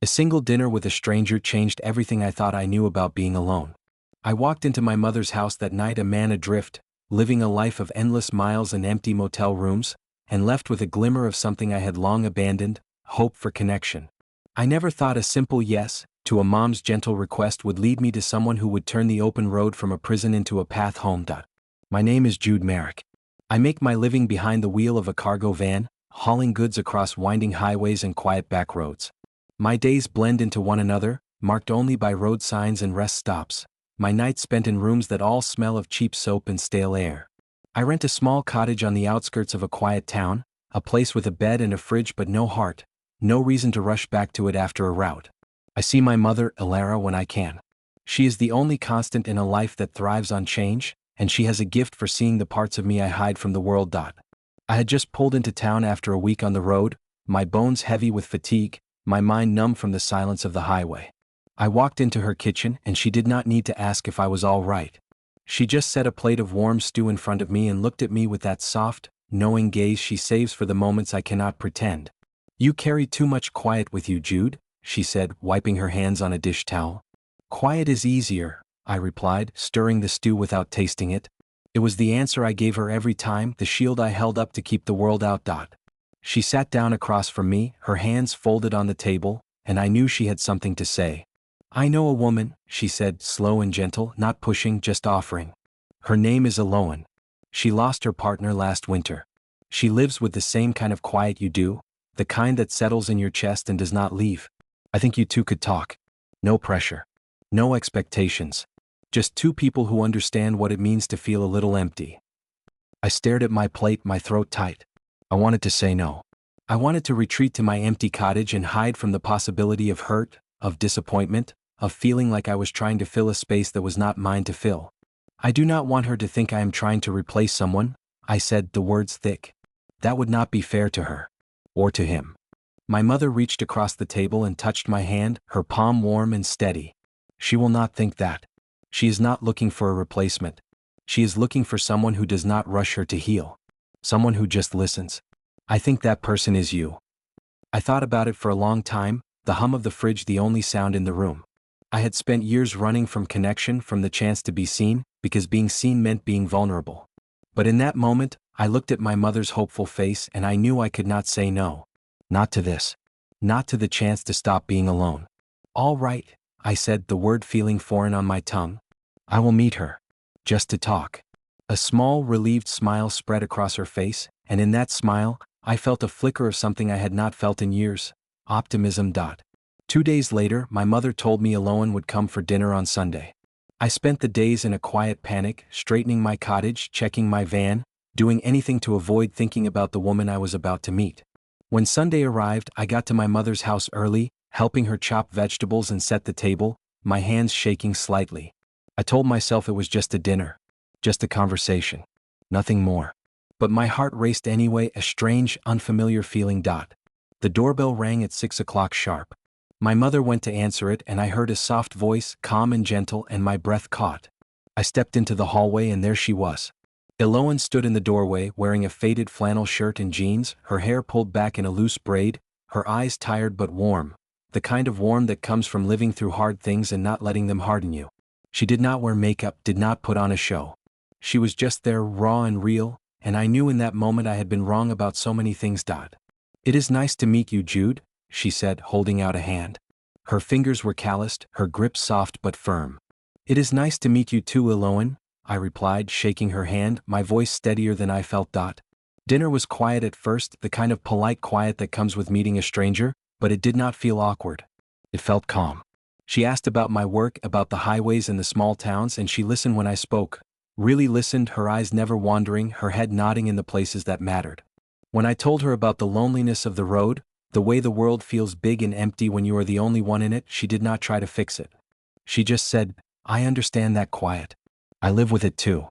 A single dinner with a stranger changed everything I thought I knew about being alone. I walked into my mother's house that night, a man adrift, living a life of endless miles and empty motel rooms, and left with a glimmer of something I had long abandoned: hope for connection. I never thought a simple yes to a mom's gentle request would lead me to someone who would turn the open road from a prison into a path home. My name is Jude Marrick. I make my living behind the wheel of a cargo van, hauling goods across winding highways and quiet back roads. My days blend into one another, marked only by road signs and rest stops. My nights spent in rooms that all smell of cheap soap and stale air. I rent a small cottage on the outskirts of a quiet town, a place with a bed and a fridge but no heart, no reason to rush back to it after a rout. I see my mother, Elara, when I can. She is the only constant in a life that thrives on change, and she has a gift for seeing the parts of me I hide from the world. I had just pulled into town after a week on the road, my bones heavy with fatigue, my mind numb from the silence of the highway. I walked into her kitchen and she did not need to ask if I was all right. She just set a plate of warm stew in front of me and looked at me with that soft, knowing gaze she saves for the moments I cannot pretend. "You carry too much quiet with you, Jude," she said, wiping her hands on a dish towel. "Quiet is easier," I replied, stirring the stew without tasting it. It was the answer I gave her every time, the shield I held up to keep the world out. She sat down across from me, her hands folded on the table, and I knew she had something to say. "I know a woman," she said, slow and gentle, not pushing, just offering. "Her name is Elowen. She lost her partner last winter. She lives with the same kind of quiet you do, the kind that settles in your chest and does not leave. I think you two could talk. No pressure. No expectations. Just two people who understand what it means to feel a little empty." I stared at my plate, my throat tight. I wanted to say no. I wanted to retreat to my empty cottage and hide from the possibility of hurt, of disappointment, of feeling like I was trying to fill a space that was not mine to fill. "I do not want her to think I am trying to replace someone," I said, the words thick. "That would not be fair to her. Or to him." My mother reached across the table and touched my hand, her palm warm and steady. "She will not think that. She is not looking for a replacement. She is looking for someone who does not rush her to heal. Someone who just listens. I think that person is you." I thought about it for a long time, the hum of the fridge the only sound in the room. I had spent years running from connection, from the chance to be seen, because being seen meant being vulnerable. But in that moment, I looked at my mother's hopeful face and I knew I could not say no. Not to this. Not to the chance to stop being alone. "All right," I said, the word feeling foreign on my tongue. "I will meet her. Just to talk." A small, relieved smile spread across her face, and in that smile, I felt a flicker of something I had not felt in years: optimism. 2 days later, my mother told me Elowen would come for dinner on Sunday. I spent the days in a quiet panic, straightening my cottage, checking my van, doing anything to avoid thinking about the woman I was about to meet. When Sunday arrived, I got to my mother's house early, helping her chop vegetables and set the table, my hands shaking slightly. I told myself it was just a dinner. Just a conversation. Nothing more. But my heart raced anyway, a strange, unfamiliar feeling. The doorbell rang at 6 o'clock sharp. My mother went to answer it and I heard a soft voice, calm and gentle, and my breath caught. I stepped into the hallway and there she was. Elowen stood in the doorway, wearing a faded flannel shirt and jeans, her hair pulled back in a loose braid, her eyes tired but warm, the kind of warm that comes from living through hard things and not letting them harden you. She did not wear makeup, did not put on a show. She was just there, raw and real, and I knew in that moment I had been wrong about so many things. "It is nice to meet you, Jude," she said, holding out a hand. Her fingers were calloused, her grip soft but firm. "It is nice to meet you too, Elowen," I replied, shaking her hand, my voice steadier than I felt. Dinner was quiet at first, the kind of polite quiet that comes with meeting a stranger, but it did not feel awkward. It felt calm. She asked about my work, about the highways and the small towns, and she listened when I spoke. Really listened, her eyes never wandering, her head nodding in the places that mattered. When I told her about the loneliness of the road, the way the world feels big and empty when you are the only one in it, she did not try to fix it. She just said, "I understand that quiet. I live with it too."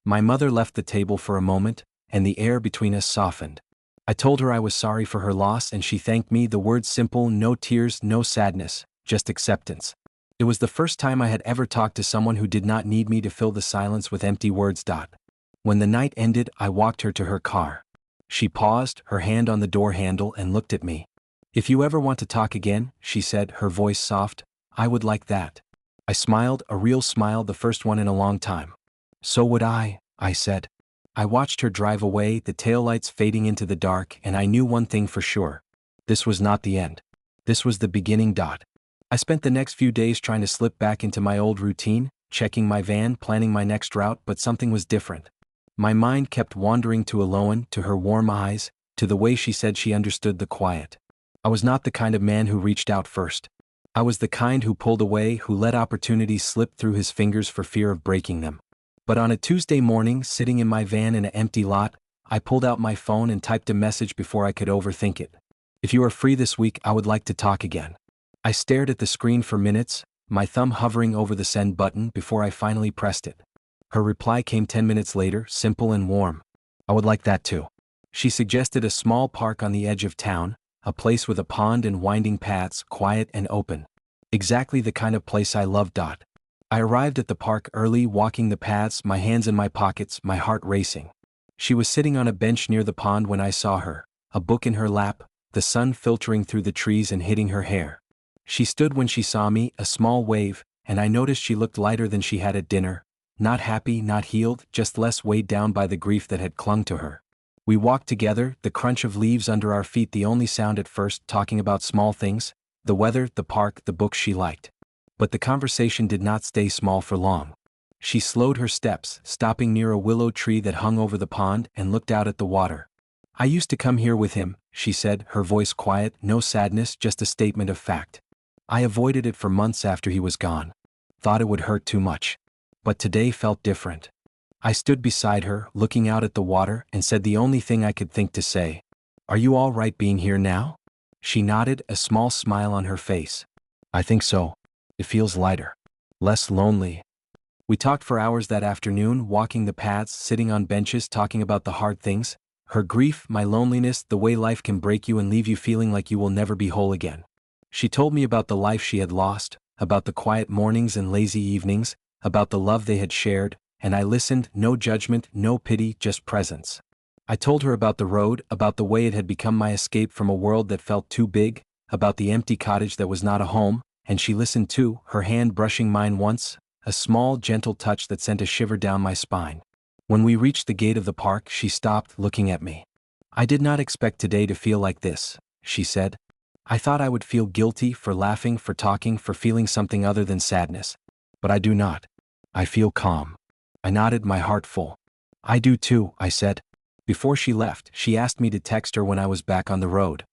My mother left the table for a moment, and the air between us softened. I told her I was sorry for her loss and she thanked me, the words simple, no tears, no sadness, just acceptance. It was the first time I had ever talked to someone who did not need me to fill the silence with empty words. When the night ended, I walked her to her car. She paused, her hand on the door handle, and looked at me. If you ever want to talk again, she said, her voice soft, I would like that. I smiled, a real smile, the first one in a long time. So would I said. I watched her drive away, the taillights fading into the dark, and I knew one thing for sure. This was not the end. This was the beginning. I spent the next few days trying to slip back into my old routine, checking my van, planning my next route, but something was different. My mind kept wandering to Elowen, to her warm eyes, to the way she said she understood the quiet. I was not the kind of man who reached out first. I was the kind who pulled away, who let opportunities slip through his fingers for fear of breaking them. But on a Tuesday morning, sitting in my van in an empty lot, I pulled out my phone and typed a message before I could overthink it. If you are free this week, I would like to talk again. I stared at the screen for minutes, my thumb hovering over the send button before I finally pressed it. Her reply came 10 minutes later, simple and warm. I would like that too. She suggested a small park on the edge of town, a place with a pond and winding paths, quiet and open. Exactly the kind of place I loved. I arrived at the park early, walking the paths, my hands in my pockets, my heart racing. She was sitting on a bench near the pond when I saw her, a book in her lap, the sun filtering through the trees and hitting her hair. She stood when she saw me, a small wave, and I noticed she looked lighter than she had at dinner, not happy, not healed, just less weighed down by the grief that had clung to her. We walked together, the crunch of leaves under our feet the only sound at first, talking about small things, the weather, the park, the books she liked. But the conversation did not stay small for long. She slowed her steps, stopping near a willow tree that hung over the pond, and looked out at the water. I used to come here with him, she said, her voice quiet, no sadness, just a statement of fact. I avoided it for months after he was gone. Thought it would hurt too much. But today felt different. I stood beside her, looking out at the water, and said the only thing I could think to say. Are you all right being here now? She nodded, a small smile on her face. I think so. It feels lighter. Less lonely. We talked for hours that afternoon, walking the paths, sitting on benches, talking about the hard things. Her grief, my loneliness, the way life can break you and leave you feeling like you will never be whole again. She told me about the life she had lost, about the quiet mornings and lazy evenings, about the love they had shared, and I listened, no judgment, no pity, just presence. I told her about the road, about the way it had become my escape from a world that felt too big, about the empty cottage that was not a home, and she listened too, her hand brushing mine once, a small, gentle touch that sent a shiver down my spine. When we reached the gate of the park, she stopped, looking at me. I did not expect today to feel like this, she said. I thought I would feel guilty for laughing, for talking, for feeling something other than sadness. But I do not. I feel calm. I nodded, my heart full. I do too, I said. Before she left, she asked me to text her when I was back on the road.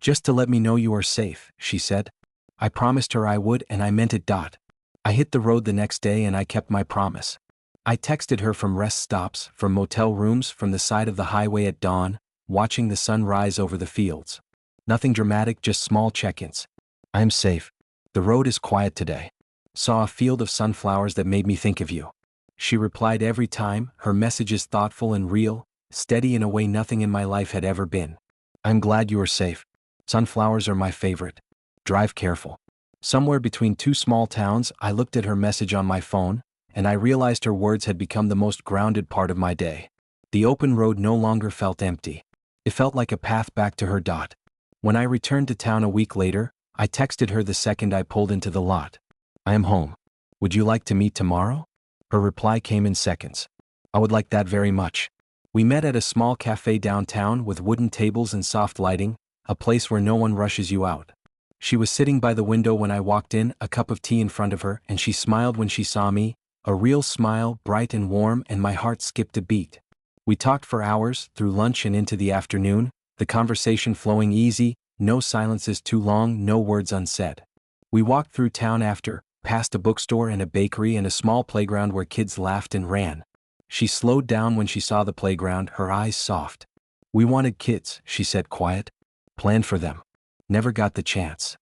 Just to let me know you are safe, she said. I promised her I would, and I meant it. I hit the road the next day and I kept my promise. I texted her from rest stops, from motel rooms, from the side of the highway at dawn, watching the sun rise over the fields. Nothing dramatic, just small check-ins. I am safe. The road is quiet today. Saw a field of sunflowers that made me think of you. She replied every time, her messages thoughtful and real, steady in a way nothing in my life had ever been. I'm glad you are safe. Sunflowers are my favorite. Drive careful. Somewhere between two small towns, I looked at her message on my phone, and I realized her words had become the most grounded part of my day. The open road no longer felt empty. It felt like a path back to her. When I returned to town a week later, I texted her the second I pulled into the lot. I am home. Would you like to meet tomorrow? Her reply came in seconds. I would like that very much. We met at a small cafe downtown with wooden tables and soft lighting, a place where no one rushes you out. She was sitting by the window when I walked in, a cup of tea in front of her, and she smiled when she saw me, a real smile, bright and warm, and my heart skipped a beat. We talked for hours, through lunch and into the afternoon, the conversation flowing easy, no silences too long, no words unsaid. We walked through town after, past a bookstore and a bakery and a small playground where kids laughed and ran. She slowed down when she saw the playground, her eyes soft. We wanted kids, she said, quiet. Planned for them. Never got the chance.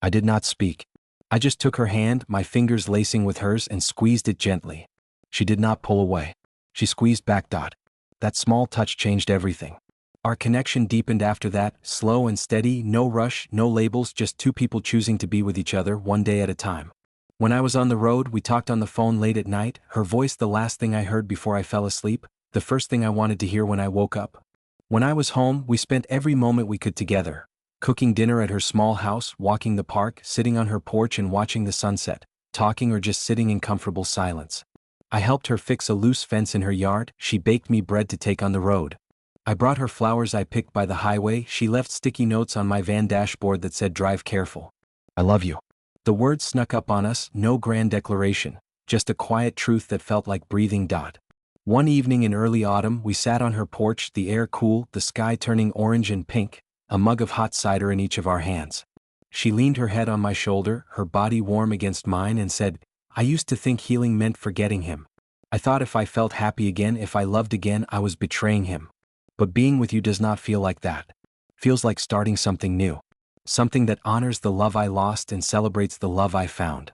I did not speak. I just took her hand, my fingers lacing with hers, and squeezed it gently. She did not pull away. She squeezed back. That small touch changed everything. Our connection deepened after that, slow and steady, no rush, no labels, just two people choosing to be with each other one day at a time. When I was on the road, we talked on the phone late at night, her voice the last thing I heard before I fell asleep, the first thing I wanted to hear when I woke up. When I was home, we spent every moment we could together. Cooking dinner at her small house, walking the park, sitting on her porch and watching the sunset, talking or just sitting in comfortable silence. I helped her fix a loose fence in her yard, she baked me bread to take on the road. I brought her flowers I picked by the highway, she left sticky notes on my van dashboard that said drive careful. I love you. The words snuck up on us, no grand declaration, just a quiet truth that felt like breathing. One evening in early autumn we sat on her porch, the air cool, the sky turning orange and pink, a mug of hot cider in each of our hands. She leaned her head on my shoulder, her body warm against mine, and said, I used to think healing meant forgetting him. I thought if I felt happy again, if I loved again, I was betraying him. But being with you does not feel like that. Feels like starting something new. Something that honors the love I lost and celebrates the love I found.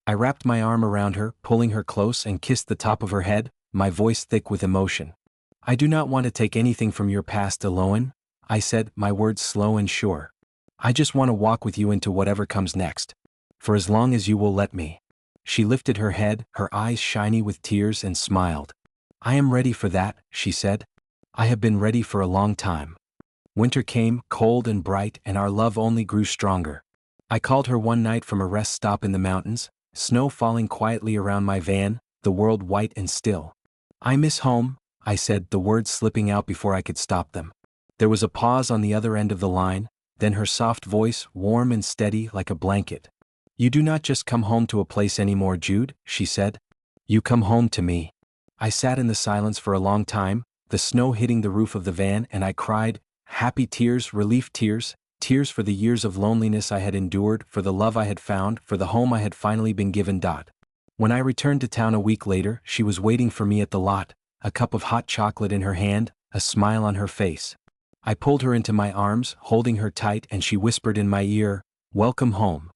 I wrapped my arm around her, pulling her close, and kissed the top of her head, my voice thick with emotion. I do not want to take anything from your past, Elowen, I said, my words slow and sure. I just want to walk with you into whatever comes next. For as long as you will let me. She lifted her head, her eyes shiny with tears, and smiled. I am ready for that, she said. I have been ready for a long time. Winter came, cold and bright, and our love only grew stronger. I called her one night from a rest stop in the mountains, snow falling quietly around my van, the world white and still. I miss home, I said, the words slipping out before I could stop them. There was a pause on the other end of the line, then her soft voice, warm and steady like a blanket. You do not just come home to a place anymore, Jude, she said. You come home to me. I sat in the silence for a long time, the snow hitting the roof of the van, and I cried, happy tears, relief tears, tears for the years of loneliness I had endured, for the love I had found, for the home I had finally been given. When I returned to town a week later, she was waiting for me at the lot, a cup of hot chocolate in her hand, a smile on her face. I pulled her into my arms, holding her tight, and she whispered in my ear, welcome home.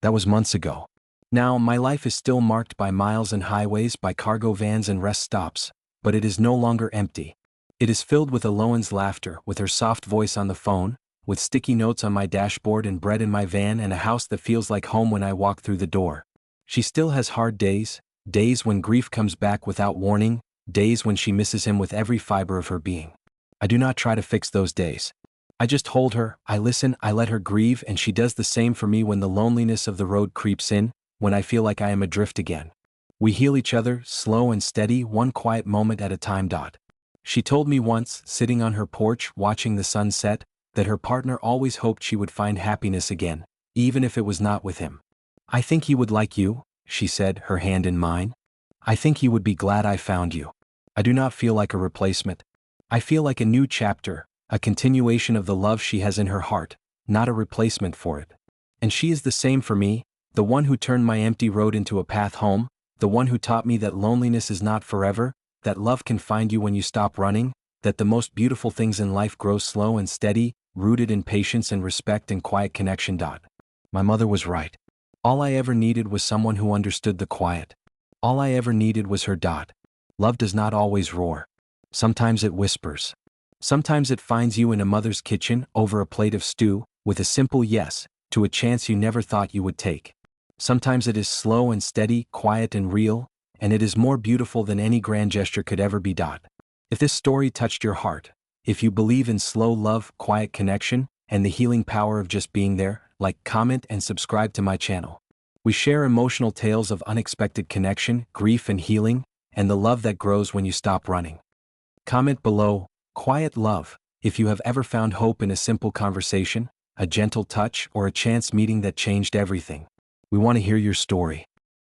That was months ago. Now, my life is still marked by miles and highways, by cargo vans and rest stops, but it is no longer empty. It is filled with Elowen's laughter, with her soft voice on the phone, with sticky notes on my dashboard and bread in my van and a house that feels like home when I walk through the door. She still has hard days, days when grief comes back without warning, days when she misses him with every fiber of her being. I do not try to fix those days. I just hold her, I listen, I let her grieve, and she does the same for me when the loneliness of the road creeps in, when I feel like I am adrift again. We heal each other, slow and steady, one quiet moment at a time. She told me once, sitting on her porch watching the sun set, that her partner always hoped she would find happiness again, even if it was not with him. I think he would like you, she said, her hand in mine. I think he would be glad I found you. I do not feel like a replacement. I feel like a new chapter, a continuation of the love she has in her heart, not a replacement for it. And she is the same for me, the one who turned my empty road into a path home, the one who taught me that loneliness is not forever, that love can find you when you stop running, that the most beautiful things in life grow slow and steady, rooted in patience and respect and quiet connection. My mother was right. All I ever needed was someone who understood the quiet. All I ever needed was her. Love does not always roar. Sometimes it whispers. Sometimes it finds you in a mother's kitchen, over a plate of stew, with a simple yes, to a chance you never thought you would take. Sometimes it is slow and steady, quiet and real, and it is more beautiful than any grand gesture could ever be. If this story touched your heart, if you believe in slow love, quiet connection, and the healing power of just being there, like, comment, and subscribe to my channel. We share emotional tales of unexpected connection, grief and healing, and the love that grows when you stop running. Comment below, quiet love, if you have ever found hope in a simple conversation, a gentle touch, or a chance meeting that changed everything. We want to hear your story.